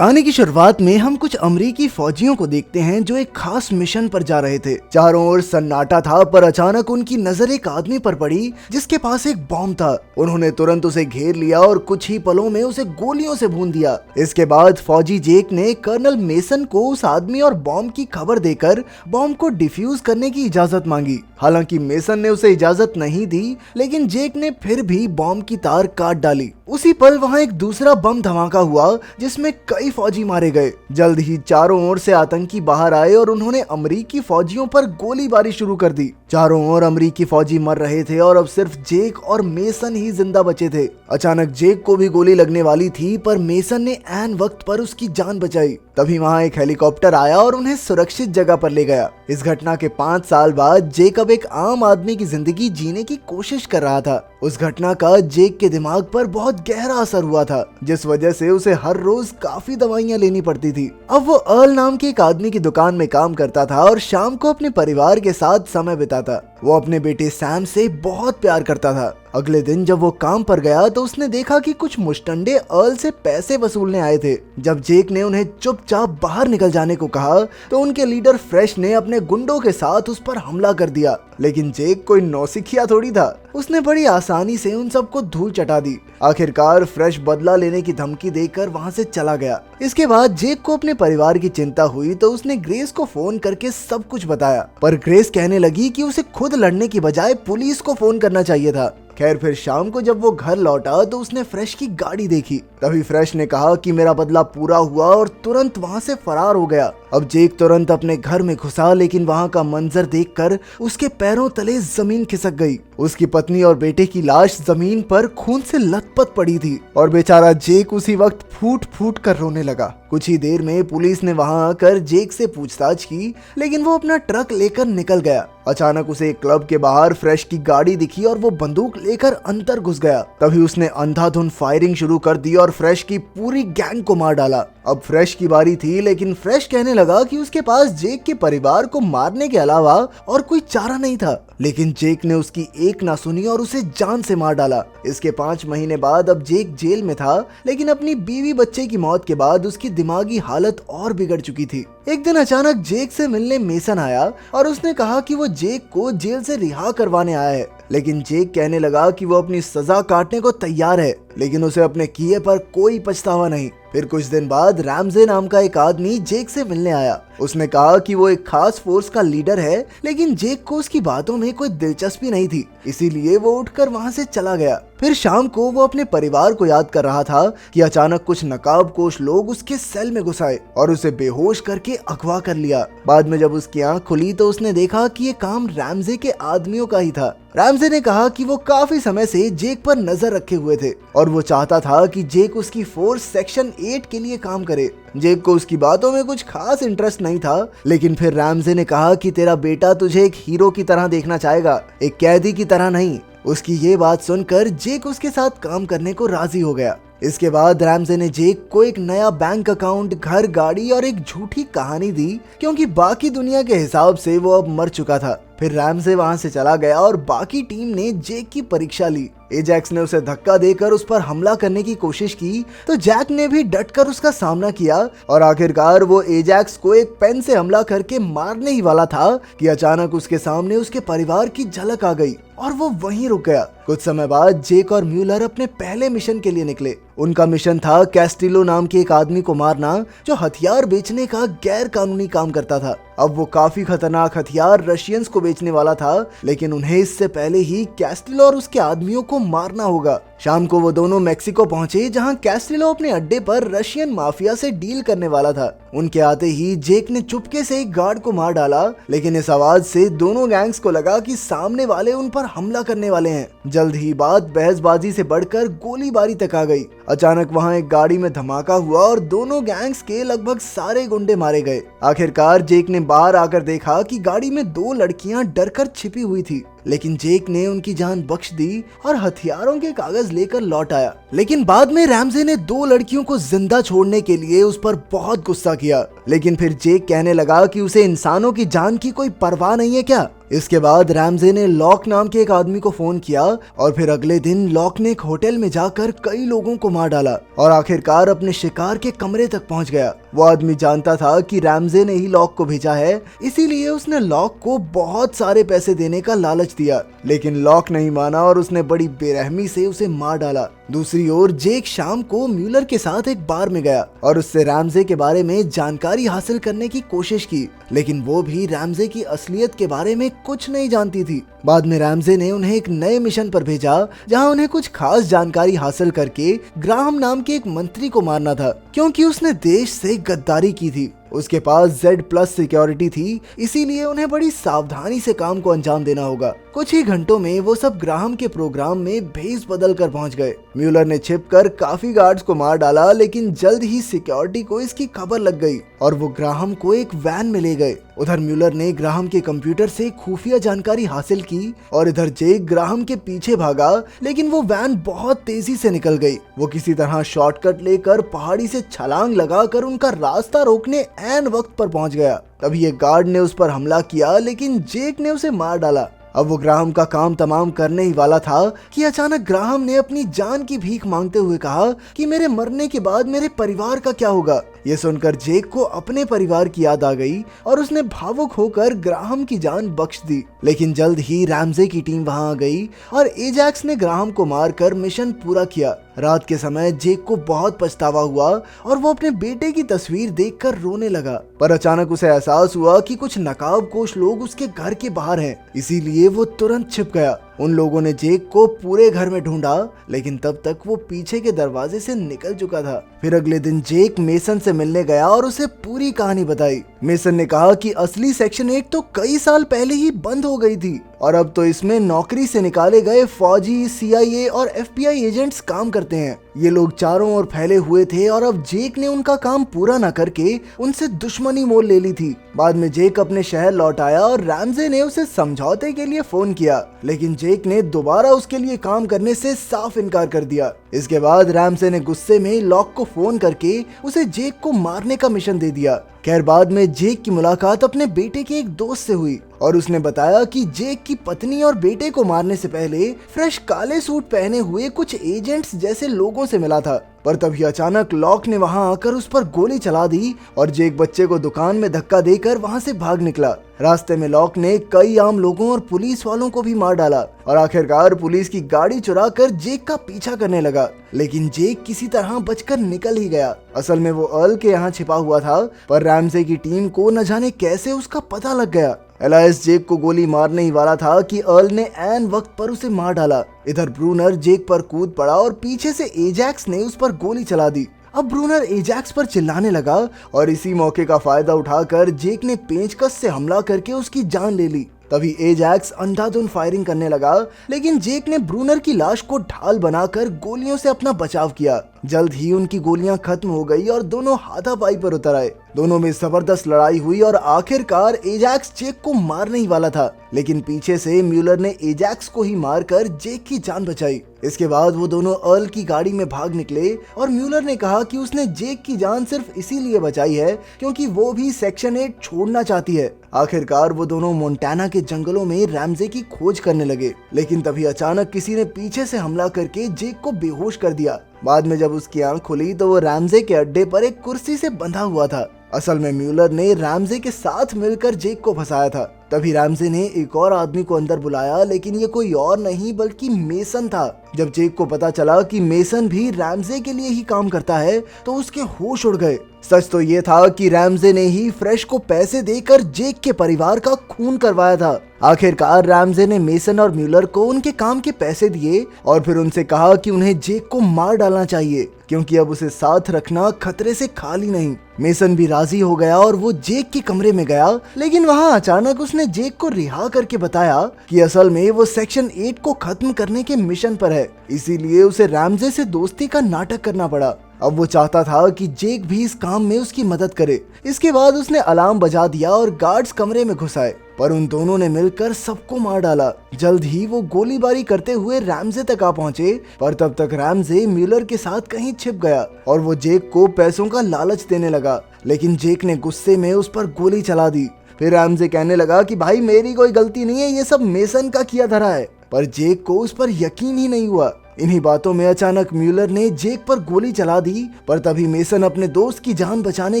कहानी की शुरुआत में हम कुछ अमरीकी फौजियों को देखते हैं जो एक खास मिशन पर जा रहे थे। चारों ओर सन्नाटा था, पर अचानक उनकी नजर एक आदमी पर पड़ी जिसके पास एक बॉम्ब था। उन्होंने तुरंत उसे घेर लिया और कुछ ही पलों में उसे गोलियों से भून दिया। इसके बाद फौजी जेक ने कर्नल मेसन को उस आदमी और बॉम्ब की खबर देकर बॉम्ब को डिफ्यूज करने की इजाजत मांगी। हालांकि मेसन ने उसे इजाजत नहीं दी, लेकिन जेक ने फिर भी बॉम्ब की तार काट डाली। उसी पल वहां एक दूसरा बम धमाका हुआ जिसमें कई फौजी मारे गए। जल्द ही चारों ओर से आतंकी बाहर आए और उन्होंने अमरीकी फौजियों पर गोलीबारी शुरू कर दी। चारों ओर अमरीकी फौजी मर रहे थे और अब सिर्फ जेक और मेसन ही जिंदा बचे थे। अचानक जेक को भी गोली लगने वाली थी, पर मेसन ने ऐन वक्त पर उसकी जान बचाई। तभी वहां एक हेलीकॉप्टर आया और उन्हें सुरक्षित जगह पर ले गया। इस घटना के 5 साल बाद जेक अब एक आम आदमी की जिंदगी जीने की कोशिश कर रहा था। उस घटना का जेक के दिमाग पर बहुत गहरा असर हुआ था, जिस वजह से उसे हर रोज काफी दवाइयां लेनी पड़ती थी। अब वो अर्ल नाम के एक आदमी की दुकान में काम करता था और शाम को अपने परिवार के साथ समय बिताता। वो अपने बेटे सैम से बहुत प्यार करता था। अगले दिन जब वो काम पर गया तो उसने देखा कि कुछ मुश्तंडे अर्ल से पैसे वसूलने आए थे। जब जेक ने उन्हें चुपचाप बाहर निकल जाने को कहा तो उनके लीडर फ्रेश ने अपने गुंडों के साथ उस पर हमला कर दिया। लेकिन जेक कोई नौसिखिया थोड़ी था, उसने बड़ी आसानी से उन सबको धूल चटा दी। आखिरकार फ्रेश बदला लेने की धमकी देकर वहां से चला गया। इसके बाद जेक को अपने परिवार की चिंता हुई तो उसने ग्रेस को फोन करके सब कुछ बताया, पर ग्रेस कहने लगी कि उसे खुद लड़ने की बजाय पुलिस को फोन करना चाहिए था। खैर, फिर शाम को जब वो घर लौटा तो उसने फ्रेश की गाड़ी देखी। तभी फ्रेश ने कहा कि मेरा बदला पूरा हुआ और तुरंत वहां से फरार हो गया। अब जेक तुरंत अपने घर में घुसा, लेकिन वहां का मंजर देखकर उसके पैरों तले जमीन खिसक गई। उसकी पत्नी और बेटे की लाश जमीन पर खून से लथपथ पड़ी थी और बेचारा जेक उसी वक्त फूट फूट कर रोने लगा। कुछ ही देर में पुलिस ने वहां आकर जेक से पूछताछ की, लेकिन वो अपना ट्रक लेकर निकल गया। अचानक उसे एक क्लब के बाहर फ्रेश की गाड़ी दिखी और वो बंदूक लेकर अंदर घुस गया। तभी उसने अंधाधुंध फायरिंग शुरू कर दी और फ्रेश की पूरी गैंग को मार डाला। अब फ्रेश की बारी थी, लेकिन फ्रेश कहने लगा कि उसके पास जेक के परिवार को मारने के अलावा और कोई चारा नहीं था। लेकिन जेक ने उसकी एक ना सुनी और उसे जान से मार डाला। इसके 5 महीने बाद अब जेक जेल में था, लेकिन अपनी बीवी बच्चे की मौत के बाद उसकी दिमागी हालत और बिगड़ चुकी थी। एक दिन अचानक जेक से मिलने मेसन आया और उसने कहा कि वो जेक को जेल से रिहा करवाने आया है। लेकिन जेक कहने लगा कि वो अपनी सजा काटने को तैयार है, लेकिन उसे अपने किए पर कोई पछतावा नहीं। फिर कुछ दिन बाद रैमजे नाम का एक आदमी जेक से मिलने आया। उसने कहा कि वो एक खास फोर्स का लीडर है, लेकिन जेक को उसकी बातों में कोई दिलचस्पी नहीं थी, इसीलिए वो उठकर वहां से चला गया। फिर शाम को वो अपने परिवार को याद कर रहा था कि अचानक कुछ नकाबपोश लोग उसके सेल में घुस आए और उसे बेहोश करके अगवा कर लिया। बाद में जब उसकी आंख खुली तो उसने देखा कि ये काम रैमजे के आदमियों का ही था। रैमजे ने कहा कि वो काफी समय से जेक पर नजर रखे हुए थे और वो चाहता था कि जेक उसकी फोर्स सेक्शन 8 के लिए काम करे। जेक को उसकी बातों में कुछ खास इंटरेस्ट नहीं था, लेकिन फिर रैमजे ने कहा कि तेरा बेटा तुझे एक हीरो की तरह देखना चाहेगा, एक कैदी की तरह नहीं। उसकी ये बात सुनकर जेक उसके साथ काम करने को राजी हो गया। इसके बाद रैमजे ने जेक को एक नया बैंक अकाउंट, घर, गाड़ी और एक झूठी कहानी दी, क्योंकि बाकी दुनिया के हिसाब से वो अब मर चुका था। फिर रैमजे वहां से चला गया और बाकी टीम ने जेक की परीक्षा ली। एजैक्स ने उसे धक्का देकर उस पर हमला करने की कोशिश की तो जैक ने भी डटकर उसका सामना किया और आखिरकार वो एजैक्स को एक पेन से हमला करके मारने ही वाला था कि अचानक उसके सामने उसके परिवार की झलक आ गई और वो वहीं रुक गया। कुछ समय बाद जेक और म्यूलर अपने पहले मिशन के लिए निकले। उनका मिशन था कैस्टिलो नाम के एक आदमी को मारना जो हथियार बेचने का गैर कानूनी काम करता था। अब वो काफी खतरनाक हथियार रशियंस को बेचने वाला था, लेकिन उन्हें इससे पहले ही कैस्टिलो और उसके आदमियों को मारना होगा। शाम को वो दोनों मेक्सिको पहुंचे, जहां कैस्टिलो अपने अड्डे पर रशियन माफिया से डील करने वाला था। उनके आते ही जेक ने चुपके से एक गार्ड को मार डाला, लेकिन इस आवाज से दोनों गैंग्स को लगा कि सामने वाले उन पर हमला करने वाले हैं। जल्द ही बात बहसबाजी से बढ़कर गोलीबारी तक आ गई। अचानक वहां एक गाड़ी में धमाका हुआ और दोनों गैंग्स के लगभग सारे गुंडे मारे गए। आखिरकार जेक ने बाहर आकर देखा कि गाड़ी में 2 लड़कियां डरकर छिपी हुई थी, लेकिन जेक ने उनकी जान बख्श दी और हथियारों के कागज लेकर लौट आया। लेकिन बाद में रैमजे ने 2 लड़कियों को जिंदा छोड़ने के लिए उस पर बहुत गुस्सा किया। लेकिन फिर जेक कहने लगा कि उसे इंसानों की जान की कोई परवाह नहीं है क्या। इसके बाद रैमजे ने लॉक नाम के एक आदमी को फोन किया और फिर अगले दिन लॉक ने एक होटल में जाकर कई लोगों को मार डाला और आखिरकार अपने शिकार के कमरे तक पहुंच गया। वो आदमी जानता था कि रैमजे ने ही लॉक को भेजा है, इसीलिए उसने लॉक को बहुत सारे पैसे देने का लालच दिया, लेकिन लॉक नहीं माना और उसने बड़ी बेरहमी से उसे मार डाला। दूसरी ओर जेक शाम को म्यूलर के साथ एक बार में गया और उससे रैमजे के बारे में जानकारी हासिल करने की कोशिश की, लेकिन वो भी रैमजे की असलियत के बारे में कुछ नहीं जानती थी। बाद में रैमजे ने उन्हें एक नए मिशन पर भेजा जहां उन्हें कुछ खास जानकारी हासिल करके ग्राहम नाम के एक मंत्री को मारना था, क्योंकि उसने देश से गद्दारी की थी। उसके पास Z+ सिक्योरिटी थी, इसीलिए उन्हें बड़ी सावधानी से काम को अंजाम देना होगा। कुछ ही घंटों में वो सब ग्राहम के प्रोग्राम में भेस बदल कर पहुंच गए। म्यूलर ने छिपकर काफी गार्ड्स को मार डाला, लेकिन जल्द ही सिक्योरिटी को इसकी खबर लग गई और वो ग्राहम को एक वैन में ले गए। उधर म्यूलर ने ग्राहम के कंप्यूटर से खुफिया जानकारी हासिल की और इधर जेक ग्राहम के पीछे भागा, लेकिन वो वैन बहुत तेजी से निकल गई। वो किसी तरह शॉर्टकट लेकर पहाड़ी से छलांग लगाकर उनका रास्ता रोकने ऐन वक्त पर पहुंच गया। तभी एक गार्ड ने उस पर हमला किया, लेकिन जेक ने उसे मार डाला। अब वो ग्राहम का काम तमाम करने ही वाला था कि अचानक ग्राहम ने अपनी जान की भीख मांगते हुए कहा कि मेरे मरने के बाद मेरे परिवार का क्या होगा। ये सुनकर जेक को अपने परिवार की याद आ गई और उसने भावुक होकर ग्राहम की जान बख्श दी। लेकिन जल्द ही रैमजे की टीम वहां आ गई और एजैक्स ने ग्राहम को मारकर मिशन पूरा किया। रात के समय जेक को बहुत पछतावा हुआ और वो अपने बेटे की तस्वीर देखकर रोने लगा, पर अचानक उसे एहसास हुआ कि कुछ नकाबपोश लोग उसके घर के बाहर हैं, इसीलिए वो तुरंत छिप गया। उन लोगों ने जेक को पूरे घर में ढूंढा, लेकिन तब तक वो पीछे के दरवाजे से निकल चुका था। फिर अगले दिन जेक मेसन से मिलने गया और उसे पूरी कहानी बताई। मेसन ने कहा कि असली सेक्शन 8 तो कई साल पहले ही बंद हो गई थी और अब तो इसमें नौकरी से निकाले गए फौजी, CIA और FBI एजेंट्स काम करते हैं। ये लोग चारों ओर फैले हुए थे और अब जेक ने उनका काम पूरा न करके उनसे दुश्मनी मोल ले ली थी। बाद में जेक अपने शहर लौट आया और रैमजे ने उसे समझौते के लिए फोन किया, लेकिन जेक ने दोबारा उसके लिए काम करने से साफ इनकार कर दिया। इसके बाद रैमजे ने गुस्से में लॉक को फोन करके उसे जेक को मारने का मिशन दे दिया। खैर बाद में जेक की मुलाकात अपने बेटे के एक दोस्त से हुई और उसने बताया कि जेक की पत्नी और बेटे को मारने से पहले फ्रेश काले सूट पहने हुए कुछ एजेंट्स जैसे लोगों से मिला था। पर तभी अचानक लॉक ने वहां आकर उस पर गोली चला दी और जेक बच्चे को दुकान में धक्का देकर वहां से भाग निकला। रास्ते में लॉक ने कई आम लोगों और पुलिस वालों को भी मार डाला और आखिरकार पुलिस की गाड़ी चुराकर जेक का पीछा करने लगा, लेकिन जेक किसी तरह बचकर निकल ही गया। असल में वो अर्ल के यहाँ छिपा हुआ था, पर रैमजे की टीम को न जाने कैसे उसका पता लग गया। एलाइस जेक को गोली मारने ही वाला था कि अर्ल ने ऐन वक्त पर उसे मार डाला। इधर ब्रूनर जेक पर कूद पड़ा और पीछे से एजैक्स ने उस पर गोली चला दी। अब ब्रूनर एजैक्स पर चिल्लाने लगा और इसी मौके का फायदा उठाकर जेक ने पेंचकस से हमला करके उसकी जान ले ली। तभी एजैक्स अंधाधुंध फायरिंग करने लगा, लेकिन जेक ने ब्रूनर की लाश को ढाल बनाकर गोलियों से अपना बचाव किया। जल्द ही उनकी गोलियां खत्म हो गई और दोनों हाथापाई पर उतर आए। दोनों में जबरदस्त लड़ाई हुई और आखिरकार एजैक्स जेक को मारने ही वाला था, लेकिन पीछे से म्यूलर ने एजैक्स को ही मारकर जेक की जान बचाई। इसके बाद वो दोनों अर्ल की गाड़ी में भाग निकले और म्यूलर ने कहा कि उसने जेक की जान सिर्फ इसीलिए बचाई है क्योंकि वो भी सेक्शन 8 छोड़ना चाहती है। आखिरकार वो दोनों मोंटाना के जंगलों में रैमजे की खोज करने लगे, लेकिन तभी अचानक किसी ने पीछे से हमला करके जेक को बेहोश कर दिया। बाद में जब उसकी आंख खुली तो वो रैमजे के अड्डे पर एक कुर्सी से बंधा हुआ था। असल में म्यूलर ने रैमजे के साथ मिलकर जेक को फंसाया था। तभी रैमजे ने एक और आदमी को अंदर बुलाया, लेकिन ये कोई और नहीं बल्कि मेसन था। जब जेक को पता चला कि मेसन भी रैमजे के लिए ही काम करता है तो उसके होश उड़ गए। सच तो ये था कि रैमजे ने ही फ्रेश को पैसे देकर जेक के परिवार का खून करवाया था। आखिरकार रैमजे ने मेसन और म्यूलर को उनके काम के पैसे दिए और फिर उनसे कहा कि उन्हें जेक को मार डालना चाहिए क्योंकि अब उसे साथ रखना खतरे से खाली नहीं। मेसन भी राजी हो गया और वो जेक के कमरे में गया, लेकिन वहां अचानक उसने जेक को रिहा करके बताया कि असल में वो सेक्शन 8 को खत्म करने के मिशन पर है, इसीलिए उसे रैमजे से दोस्ती का नाटक करना पड़ा। अब वो चाहता था कि जेक भी इस काम में उसकी मदद करे। इसके बाद उसने अलार्म बजा दिया और गार्ड्स कमरे में घुस आए, पर उन दोनों ने मिलकर सबको मार डाला। जल्द ही वो गोलीबारी करते हुए रैमजे तक आ पहुंचे, पर तब तक रैमजे म्यूलर के साथ कहीं छिप गया और वो जेक को पैसों का लालच देने लगा, लेकिन जेक ने गुस्से में उस पर गोली चला दी। फिर रैमजे कहने लगा कि भाई मेरी कोई गलती नहीं है, ये सब मेसन का किया धरा है, पर जेक को उस पर यकीन ही नहीं हुआ। इन्हीं बातों में अचानक म्यूलर ने जेक पर गोली चला दी, पर तभी मेसन अपने दोस्त की जान बचाने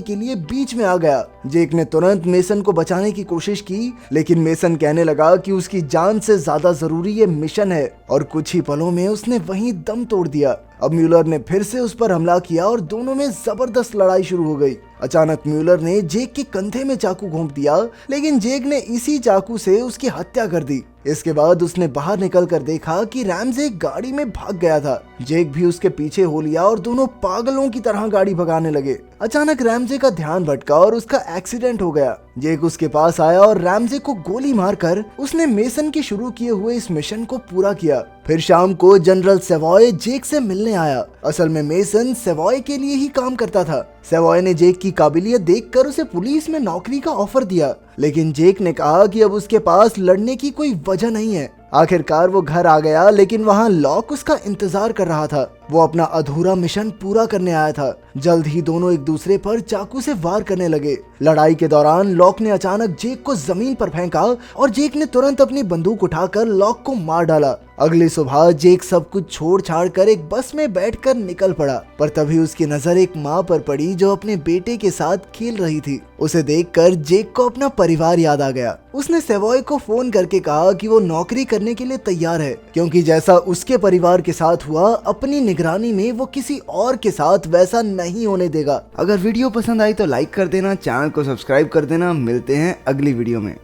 के लिए बीच में आ गया। जेक ने तुरंत मेसन को बचाने की कोशिश की, लेकिन मेसन कहने लगा कि उसकी जान से ज्यादा जरूरी ये मिशन है, और कुछ ही पलों में उसने वहीं दम तोड़ दिया। अब म्यूलर ने फिर से उस पर हमला किया और दोनों में जबरदस्त लड़ाई शुरू हो गई। अचानक म्यूलर ने जेक के कंधे में चाकू घोंप दिया, लेकिन जेक ने इसी चाकू से उसकी हत्या कर दी। इसके बाद उसने बाहर निकलकर देखा कि रैमजे गाड़ी में भाग गया था। जेक भी उसके पीछे हो लिया और दोनों पागलों की तरह गाड़ी भगाने लगे। अचानक रैमजे का ध्यान भटका और उसका एक्सीडेंट हो गया। जेक उसके पास आया और रैमजे को गोली मारकर उसने मेसन के शुरू किए हुए इस मिशन को पूरा किया। फिर शाम को जनरल सेवॉय जेक से मिलने आया। असल में मेसन सेवॉय के लिए ही काम करता था। सेवॉय ने जेक की काबिलियत देखकर उसे पुलिस में नौकरी का ऑफर दिया, लेकिन जेक ने कहा कि अब उसके पास लड़ने की कोई वजह नहीं है। आखिरकार वो घर आ गया, लेकिन वहाँ लॉक उसका इंतजार कर रहा था। वो अपना अधूरा मिशन पूरा करने आया था। जल्द ही दोनों एक दूसरे पर चाकू से वार करने लगे। लड़ाई के दौरान लॉक ने अचानक जेक को जमीन पर फेंका और जेक ने तुरंत अपनी बंदूक उठाकर लॉक को मार डाला। अगली सुबह जेक सब कुछ छोड़ छाड़ कर एक बस में बैठकर निकल पड़ा, पर तभी उसकी नजर एक माँ पर पड़ी जो अपने बेटे के साथ खेल रही थी। उसे देखकर जेक को अपना परिवार याद आ गया। उसने सेवॉय को फोन करके कहा कि वो नौकरी करने के लिए तैयार है, क्योंकि जैसा उसके परिवार के साथ हुआ अपनी निगरानी में वो किसी और के साथ वैसा नहीं होने देगा। अगर वीडियो पसंद आई तो लाइक कर देना, चैनल को सब्सक्राइब कर देना। मिलते हैं अगली वीडियो में।